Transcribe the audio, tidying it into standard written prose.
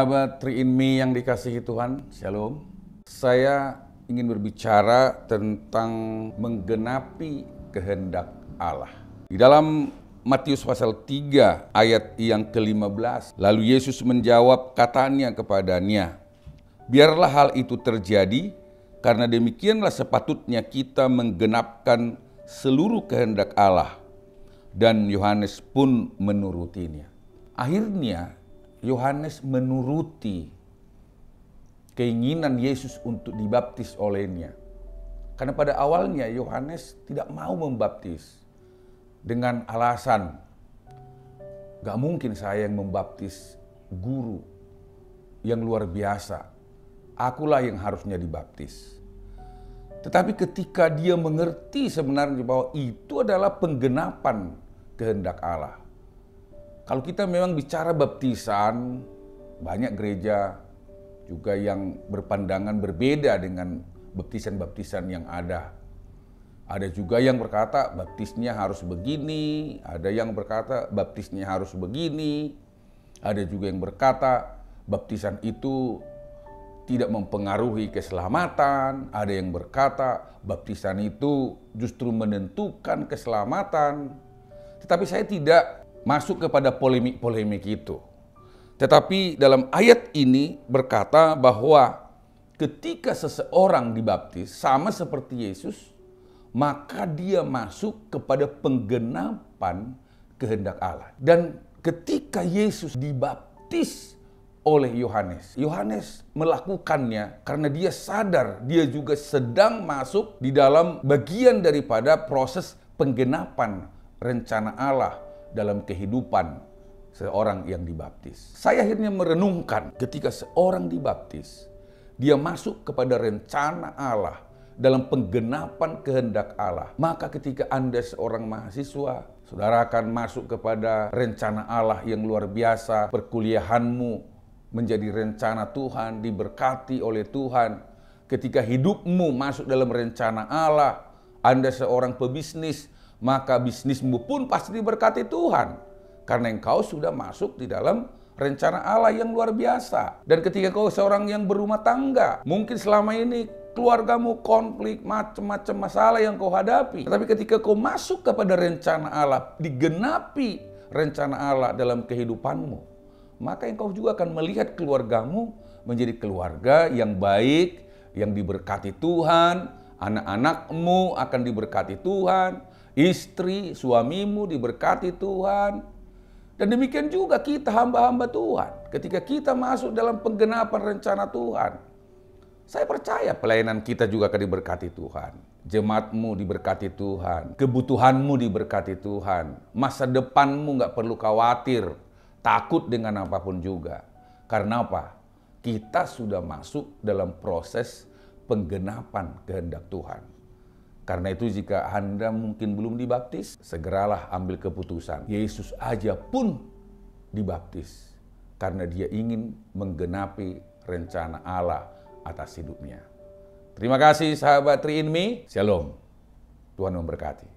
Sahabat 3in Me yang dikasihi Tuhan, Shalom. Saya ingin berbicara tentang menggenapi kehendak Allah. Di dalam Matius pasal 3 ayat yang ke-15, lalu Yesus menjawab katanya kepadanya, biarlah hal itu terjadi, karena demikianlah sepatutnya kita menggenapkan seluruh kehendak Allah. Dan Yohanes pun menurutinya. Akhirnya Yohanes menuruti keinginan Yesus untuk dibaptis olehnya. Karena pada awalnya Yohanes tidak mau membaptis dengan alasan, gak mungkin saya yang membaptis guru yang luar biasa. Akulah yang harusnya dibaptis. Tetapi ketika dia mengerti sebenarnya bahwa itu adalah penggenapan kehendak Allah. Kalau kita memang bicara baptisan, banyak gereja juga yang berpandangan berbeda dengan baptisan-baptisan yang ada. Ada juga yang berkata baptisnya harus begini, ada yang berkata baptisnya harus begini, ada juga yang berkata baptisan itu tidak mempengaruhi keselamatan, ada yang berkata baptisan itu justru menentukan keselamatan. Tetapi saya tidak masuk kepada polemik-polemik itu. Tetapi dalam ayat ini berkata bahwa ketika seseorang dibaptis sama seperti Yesus, maka dia masuk kepada penggenapan kehendak Allah. Dan ketika Yesus dibaptis oleh Yohanes, Yohanes melakukannya karena dia sadar dia juga sedang masuk di dalam bagian daripada proses penggenapan rencana Allah dalam kehidupan seorang yang dibaptis. Saya akhirnya merenungkan ketika seorang dibaptis, dia masuk kepada rencana Allah dalam penggenapan kehendak Allah. Maka ketika Anda seorang mahasiswa, saudara akan masuk kepada rencana Allah yang luar biasa. Perkuliahanmu menjadi rencana Tuhan, diberkati oleh Tuhan. Ketika hidupmu masuk dalam rencana Allah, Anda seorang pebisnis, maka bisnismu pun pasti diberkati Tuhan. Karena engkau sudah masuk di dalam rencana Allah yang luar biasa. Dan ketika kau seorang yang berumah tangga, mungkin selama ini keluargamu konflik, macam-macam masalah yang kau hadapi. Tapi ketika kau masuk kepada rencana Allah, digenapi rencana Allah dalam kehidupanmu, maka engkau juga akan melihat keluargamu menjadi keluarga yang baik, yang diberkati Tuhan. Anak-anakmu akan diberkati Tuhan. Istri, suamimu diberkati Tuhan. Dan demikian juga kita hamba-hamba Tuhan. Ketika kita masuk dalam penggenapan rencana Tuhan, saya percaya pelayanan kita juga akan diberkati Tuhan. Jemaatmu diberkati Tuhan. Kebutuhanmu diberkati Tuhan. Masa depanmu gak perlu khawatir, takut dengan apapun juga. Karena apa? Kita sudah masuk dalam proses penggenapan kehendak Tuhan. Karena itu jika Anda mungkin belum dibaptis, segeralah ambil keputusan. Yesus aja pun dibaptis karena dia ingin menggenapi rencana Allah atas hidupnya. Terima kasih sahabat 3in Me. Shalom. Tuhan memberkati.